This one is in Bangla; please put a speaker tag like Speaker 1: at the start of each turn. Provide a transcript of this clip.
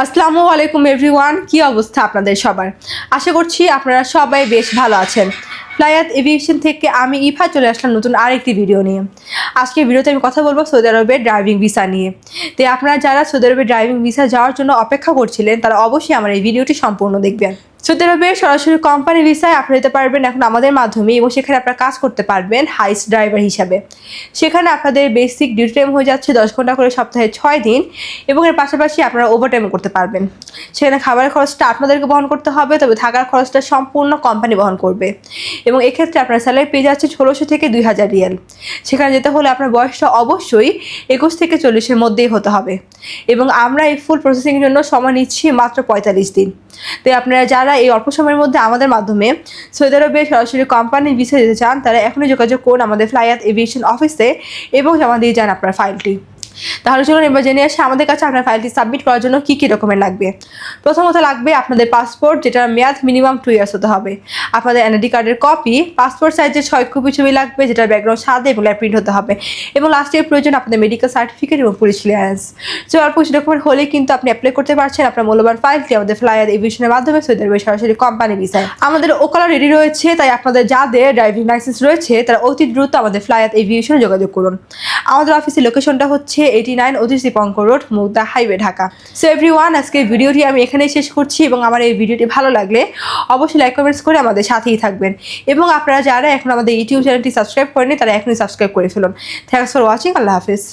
Speaker 1: আসসালামু আলাইকুম এভরিওয়ান, কি অবস্থা আপনাদের সবার? আশা করছি আপনারা সবাই বেশ ভালো আছেন। ফ্লাইয়াত এভিয়েশন থেকে আমি ইফা চলে আসলাম নতুন আরেকটি ভিডিও নিয়ে। আজকের ভিডিওতে আমি কথা বলবো সৌদি আরবের ড্রাইভিং ভিসা নিয়ে। তো আপনারা যারা সৌদি আরবের ড্রাইভিং ভিসা যাওয়ার জন্য অপেক্ষা করছিলেন তারা অবশ্যই আমার এই ভিডিওটি সম্পূর্ণ দেখবেন। সৌদি আরবের সরাসরি কোম্পানি ভিসায় আপনি যেতে পারবেন এখন আমাদের মাধ্যমে, এবং সেখানে আপনারা কাজ করতে পারবেন হাইস ড্রাইভার হিসাবে। সেখানে আপনাদের বেসিক ডিউটি টাইম হয়ে যাচ্ছে 10 ঘন্টা করে সপ্তাহে 6 দিন, এবং এর পাশাপাশি আপনারা ওভারটাইম করতে পারবেন। সেখানে খাবারের খরচটা আপনাদেরকে বহন করতে হবে, তবে থাকার খরচটা সম্পূর্ণ কোম্পানি বহন করবে। এবং এক্ষেত্রে আপনার স্যালারি পেয়ে যাচ্ছে 1600 থেকে 2000 রিয়াল। সেখানে যেতে হলে আপনার বয়সটা অবশ্যই 21 থেকে 40-এর মধ্যেই হতে হবে, এবং আমরা এই ফুল প্রসেসিংয়ের জন্য সময় নিচ্ছি মাত্র 45 দিন। তো আপনারা যারা এই অল্প সময়ের মধ্যে আমাদের মাধ্যমে সৌদি আরবে সরাসরি কোম্পানির ভিসা দিতে চান তারা এখনই যোগাযোগ করুন আমাদের ফ্লাইয়াত এভিয়েশন অফিসে এবং জমা দিয়ে যান আপনার ফাইলটি। তাহলে চলুন এবার জেনে আসে আমাদের কাছে আপনার ফাইলটি সাবমিট করার জন্য কী কী ডকুমেন্ট লাগবে। প্রথমত লাগবে আপনাদের পাসপোর্ট, যেটার মেয়াদ মিনিমাম 2 ইয়ার্স হতে হবে। আপনাদের এনআইডি কার্ডের কপি, পাসপোর্ট সাইজের 6 কপি ছবি লাগবে, যেটার ব্যাকগ্রাউন্ড সাদা এবং প্রিন্ট হতে হবে। এবং লাস্টের প্রয়োজন আপনাদের মেডিকেল সার্টিফিকেট এবং পুলিশ ক্লিয়ারেন্স। সো অল্প কিছু ডকুমেন্ট হলে কিন্তু আপনি অ্যাপ্লাই করতে পারছেন আপনার মূল্যবান ফাইলটি আমাদের ফ্লাইয়াত এভিয়েশনের মাধ্যমে সৌদি আরবের সরাসরি কোম্পানি ভিসায়। আমাদের ওকালা রেডি রয়েছে, তাই আপনাদের যাদের ড্রাইভিং লাইসেন্স রয়েছে তারা অতি দ্রুত আমাদের ফ্লাইয়াত এভিয়েশনে যোগাযোগ করুন। আমাদের অফিসের লোকেশনটা হচ্ছে 89 অতিসি পঙ্ক road, Mugda highway, Dhaka. So everyone, আজকে ভিডিওটি আমি এখানেই শেষ করছি, এবং আমার এই ভিডিওটি ভালো লাগলে অবশ্যই লাইক কমেন্টস করে আমাদের সাথেই থাকবেন। এবং আপনারা যারা এখন আমাদের ইউটিউব চ্যানেলটি সাবস্ক্রাইব করেনি তারা এখনই সাবস্ক্রাইব করে ফেলুন। Thanks for watching. Allah Hafiz.